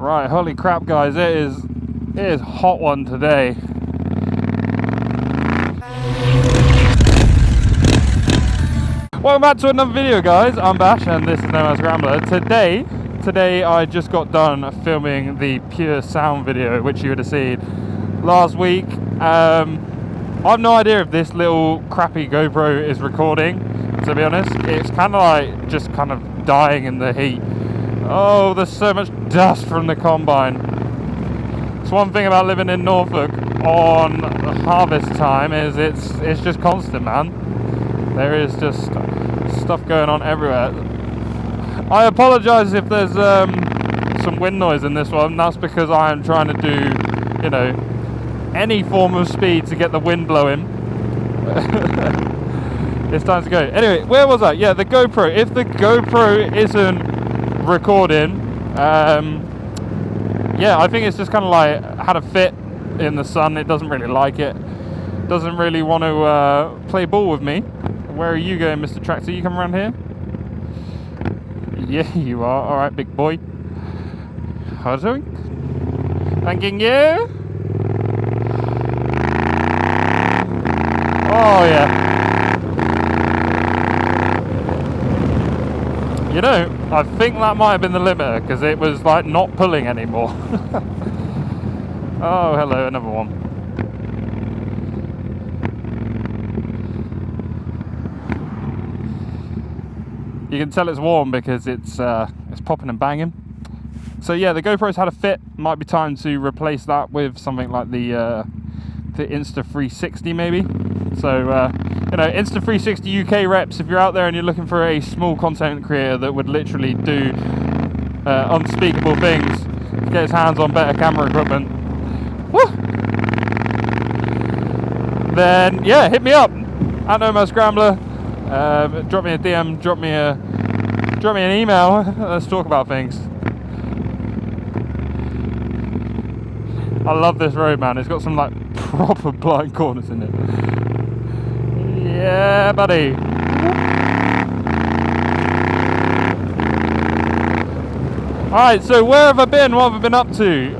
Right, holy crap guys, it is hot one today. Welcome back to another video guys, I'm Bash and this is known as Scrambler. Today I just got done filming the pure sound video which you would have seen last week. I've no idea if this little crappy GoPro is recording, to be honest. It's kind of like just kind of dying in the heat. Oh, there's so much dust from the combine. It's one thing about living in Norfolk on harvest time is it's just constant, man. There is just stuff going on everywhere. I apologise if there's some wind noise in this one. That's because I am trying to do, you know, any form of speed to get the wind blowing. It's time to go. Anyway, where was I? Yeah, the GoPro. If the GoPro isn't recording, yeah, I think it's just kind of like had a fit in the sun. It doesn't really like it. Doesn't really want to play ball with me. Where are you going, Mr. Tractor? You come around here? Yeah, you are. All right, big boy. How's it going? Thanking you. Oh yeah. You know, I think that might have been the limiter because it was like not pulling anymore. Oh, hello, another one. You can tell it's warm because it's popping and banging. So yeah, the GoPro's had a fit. Might be time to replace that with something like the Insta360 maybe. So, you know, Insta360 UK reps, if you're out there and you're looking for a small content creator that would literally do unspeakable things to get his hands on better camera equipment, woo! Then, yeah, hit me up. I know my Scrambler. Drop me a DM, drop me an email. Let's talk about things. I love this road, man. It's got some, like, proper blind corners in it. Yeah, buddy. Alright, so where have I been? What have I been up to?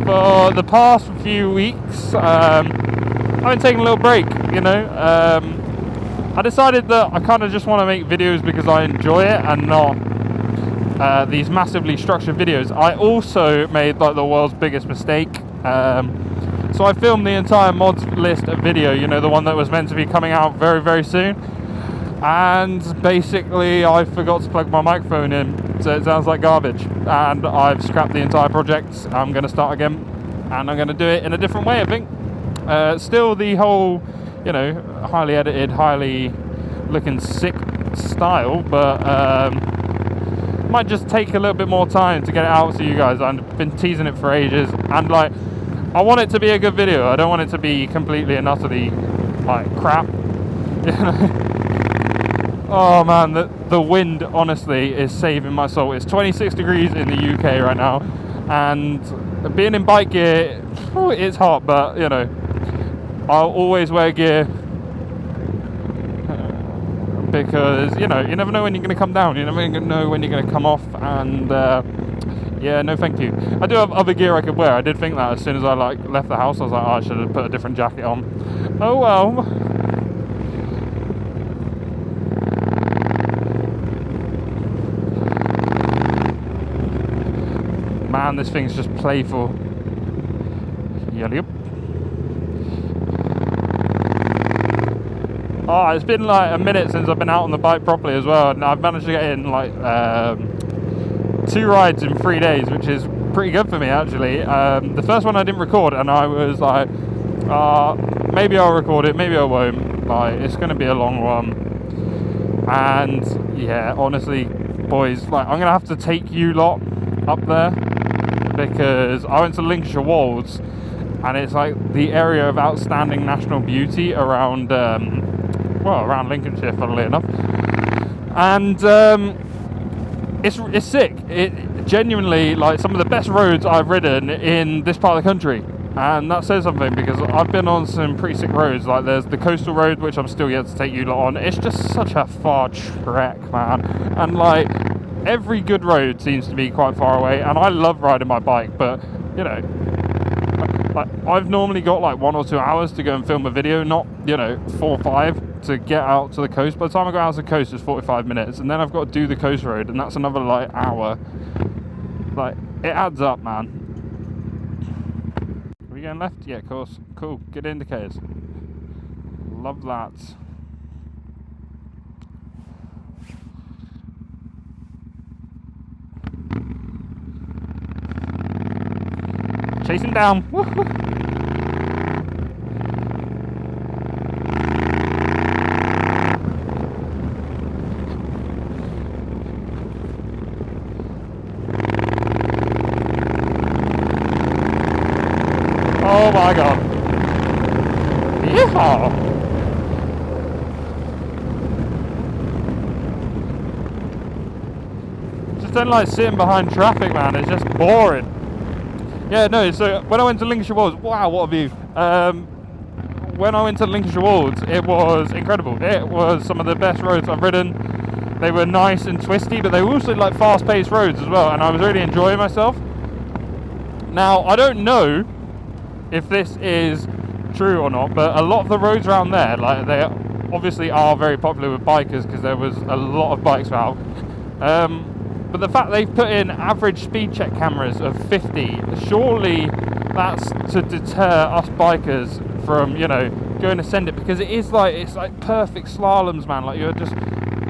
For the past few weeks, I've been taking a little break, you know. I decided that I kind of just want to make videos because I enjoy it and not these massively structured videos. I also made like the world's biggest mistake. So I filmed the entire mods list video, you know, the one that was meant to be coming out very, very soon. And basically I forgot to plug my microphone in, so it sounds like garbage. And I've scrapped the entire project. I'm going to start again, and I'm going to do it in a different way, I think. Still the whole, you know, highly edited, highly looking sick style, but might just take a little bit more time to get it out to you guys. I've been teasing it for ages, and like, I want it to be a good video. I don't want it to be completely and utterly like crap. Oh man, the wind honestly is saving my soul. It's 26 degrees in the UK right now, and being in bike gear, it's hot, but you know, I'll always wear gear because, you know, you never know when you're going to come down. You never know when you're going to come off, and yeah, no thank you. I do have other gear I could wear. I did think that as soon as I like left the house. I was like, oh, I should have put a different jacket on. Oh well. Man, this thing's just playful. Yep. Oh, it's been like a minute since I've been out on the bike properly as well, and I've managed to get in like 2 rides in 3 days, which is pretty good for me actually. The first one I didn't record, and I was like, maybe I'll record it, maybe I won't. Like, it's going to be a long one. And yeah, honestly, boys, like, I'm going to have to take you lot up there because I went to Lincolnshire Wolds, and it's like the area of outstanding national beauty around around Lincolnshire, funnily enough, and it's sick. It genuinely, like, some of the best roads I've ridden in this part of the country, and that says something because I've been on some pretty sick roads. Like, there's the coastal road, which I'm still yet to take you lot on. It's just such a far trek, man, and like, every good road seems to be quite far away, and I love riding my bike, but you know, like, I've normally got like 1 or 2 hours to go and film a video, not, you know, 4 or 5 to get out to the coast. By the time I go out to the coast, it's 45 minutes, and then I've got to do the coast road, and that's another like hour. Like, it adds up, man. Are we going left? Yeah, of course. Cool. Good indicators. Love that. Chase him down. Woo-hoo. Oh my god. Yeehaw. Just don't like sitting behind traffic, man. It's just boring. Yeah, no, so when I went to Lincolnshire Wolds, wow, what a view. When I went to Lincolnshire Wolds, it was incredible. It was some of the best roads I've ridden. They were nice and twisty, but they were also like fast-paced roads as well, and I was really enjoying myself. Now, I don't know if this is true or not, but a lot of the roads around there, like, they obviously are very popular with bikers because there was a lot of bikes out. But the fact they've put in average speed check cameras of 50, surely that's to deter us bikers from, you know, going to send it, because it's like perfect slaloms, man. Like, you're just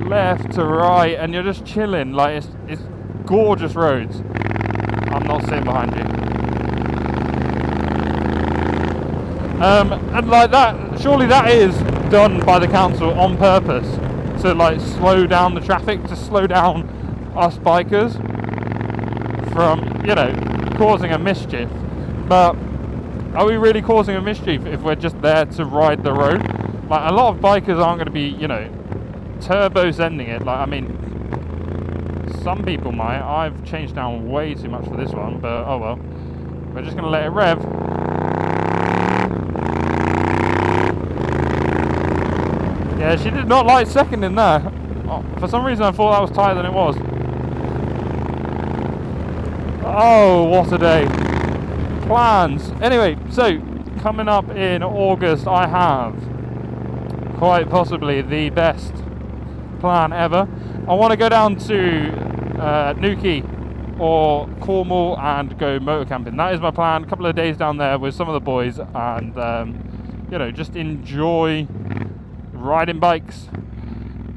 left to right and you're just chilling. Like, it's gorgeous roads. I'm not sitting behind you. And like that, surely that is done by the council on purpose to like slow down the traffic, to slow down us bikers from, you know, causing a mischief. But are we really causing a mischief if we're just there to ride the road? Like, a lot of bikers aren't going to be, you know, turbo sending it. Like, I mean, some people might. I've changed down way too much for this one, but oh well. We're just going to let it rev. Yeah, she did not like second in there. Oh, for some reason I thought that was tighter than it was. Oh, what a day. Plans. Anyway, so coming up in August, I have quite possibly the best plan ever. I want to go down to Newquay or Cornwall and go motor camping. That is my plan. A couple of days down there with some of the boys and, you know, just enjoy riding bikes.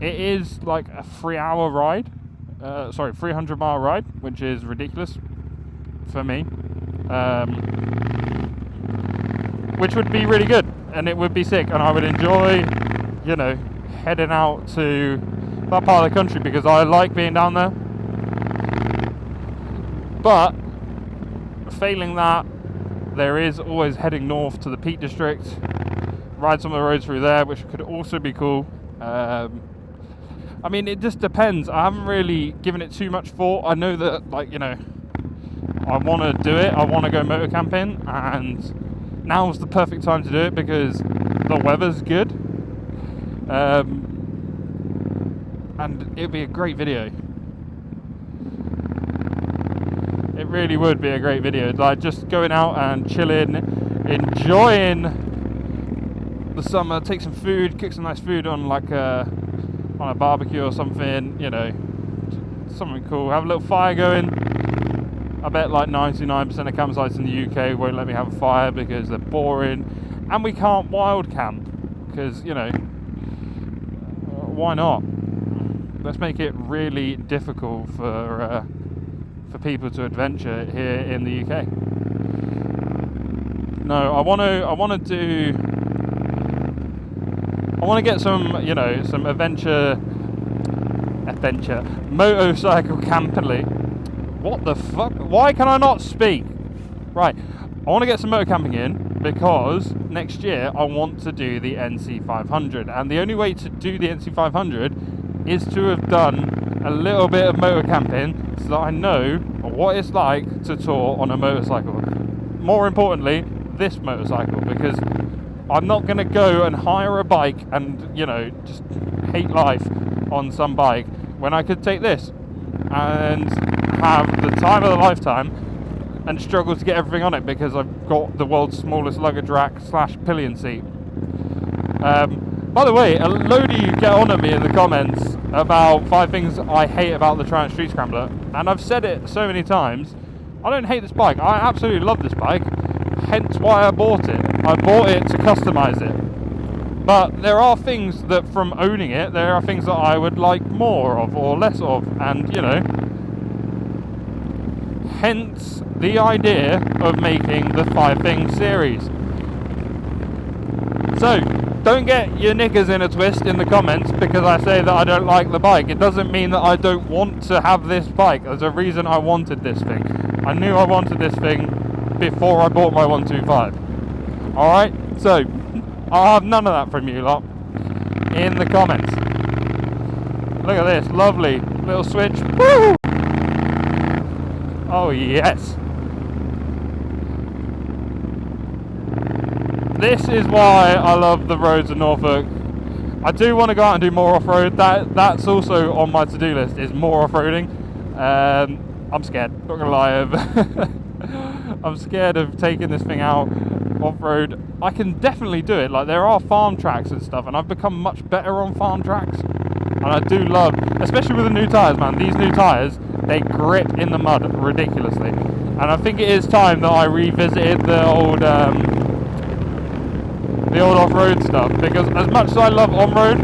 It is like a 3-hour ride. 300-mile ride, which is ridiculous for me, which would be really good, and it would be sick, and I would enjoy, you know, heading out to that part of the country because I like being down there. But failing that, there is always heading north to the Peak District, ride some of the roads through there, which could also be cool. I mean, it just depends. I haven't really given it too much thought. I know that, like, you know, I want to do it. I want to go motor camping, and now's the perfect time to do it because the weather's good. And it'd be a great video. It really would be a great video. Like, just going out and chilling, enjoying the summer, take some food, cook some nice food on like on a barbecue or something, you know, something cool. Have a little fire going. I bet like 99% of campsites in the UK won't let me have a fire because they're boring, and we can't wild camp because, you know, why not? Let's make it really difficult for people to adventure here in the UK. No, I want to get some, you know, some adventure motorcycle camping. What the fuck? Why can I not speak? Right, I want to get some motor camping in because next year I want to do the NC500, and the only way to do the NC500 is to have done a little bit of motor camping so that I know what it's like to tour on a motorcycle. More importantly, this motorcycle, because I'm not going to go and hire a bike and, you know, just hate life on some bike when I could take this. and have the time of a lifetime and struggle to get everything on it because I've got the world's smallest luggage rack / pillion seat. By the way, a load of you get on at me in the comments about 5 things I hate about the Triumph Street Scrambler, and I've said it so many times. I don't hate this bike. I absolutely love this bike, hence why I bought it. I bought it to customize it. But there are things that from owning it, there are things that I would like more of or less of, and you know, hence the idea of making the 5 things series. So, don't get your knickers in a twist in the comments because I say that I don't like the bike. It doesn't mean that I don't want to have this bike. There's a reason I wanted this thing. I knew I wanted this thing before I bought my 125. Alright, so I'll have none of that from you lot in the comments. Look at this, lovely little switch. Woo! Oh yes. This is why I love the roads of Norfolk. I do want to go out and do more off-road. That's also on my to-do list, is more off-roading. I'm scared, not gonna lie. I'm scared of taking this thing out off-road. I can definitely do it. Like, there are farm tracks and stuff, and I've become much better on farm tracks. And I do love, especially with the new tyres, man. These new tyres, they grip in the mud ridiculously. And I think it is time that I revisited the old off-road stuff, because as much as I love on-road,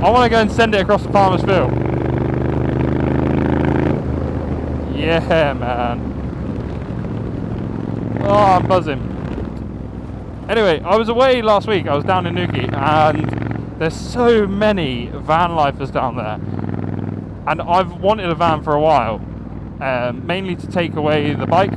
I want to go and send it across the farmer's field. Yeah, man. Oh, I'm buzzing. Anyway, I was away last week. I was down in Newquay, and there's so many van lifers down there. And I've wanted a van for a while, mainly to take away the bike.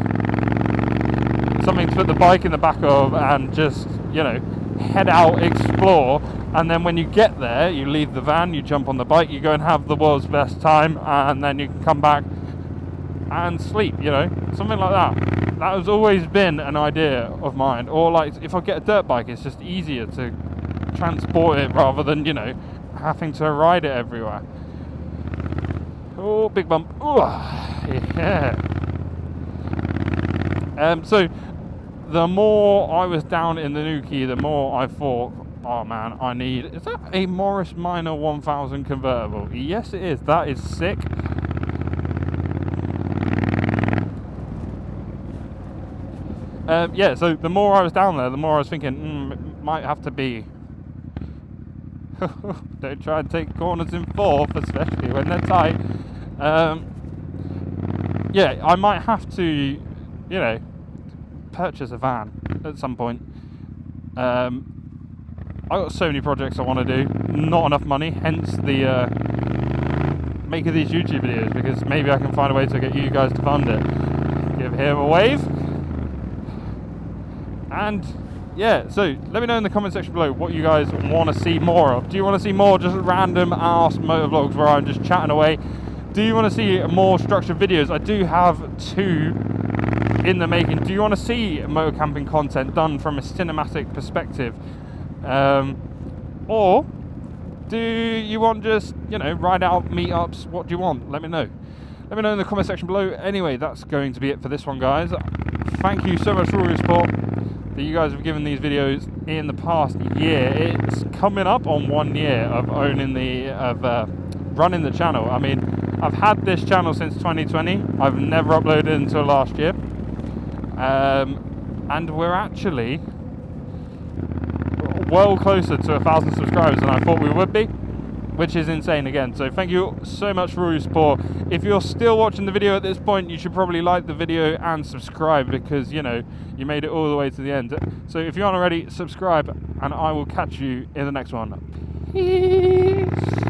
Something to put the bike in the back of and just, you know, head out, explore, and then when you get there, you leave the van, you jump on the bike, you go and have the world's best time, and then you can come back and sleep, you know, something like that. That has always been an idea of mine. Or like, if I get a dirt bike, it's just easier to transport it rather than, you know, having to ride it everywhere. Oh, big bump. Oh, yeah. So the more I was down in the Newquay, the more I thought, oh man, I need... Is that a Morris Minor 1000 convertible? Yes, it is. That is sick. Yeah, so the more I was down there, the more I was thinking, it might have to be... Don't try and take corners in 4th, especially when they're tight. Yeah, I might have to, you know, purchase a van at some point. I've got so many projects I want to do, not enough money, hence the making these YouTube videos, because maybe I can find a way to get you guys to fund it. Give him a wave. And yeah, so let me know in the comment section below what you guys want to see more of. Do you want to see more just random ass motovlogs where I'm just chatting away? Do you want to see more structured videos? I do have 2 in the making. Do you want to see motor camping content done from a cinematic perspective? Or do you want just, you know, ride out meetups? What do you want? Let me know. Let me know in the comment section below. Anyway, that's going to be it for this one, guys. Thank you so much for all your support that you guys have given these videos in the past year. It's coming up on 1 year of running the channel. I mean, I've had this channel since 2020. I've never uploaded until last year. And we're actually well closer to 1,000 subscribers than I thought we would be, which is insane again. So thank you so much for all your support. If you're still watching the video at this point, you should probably like the video and subscribe, because, you know, you made it all the way to the end. So if you aren't already, subscribe, and I will catch you in the next one. Peace.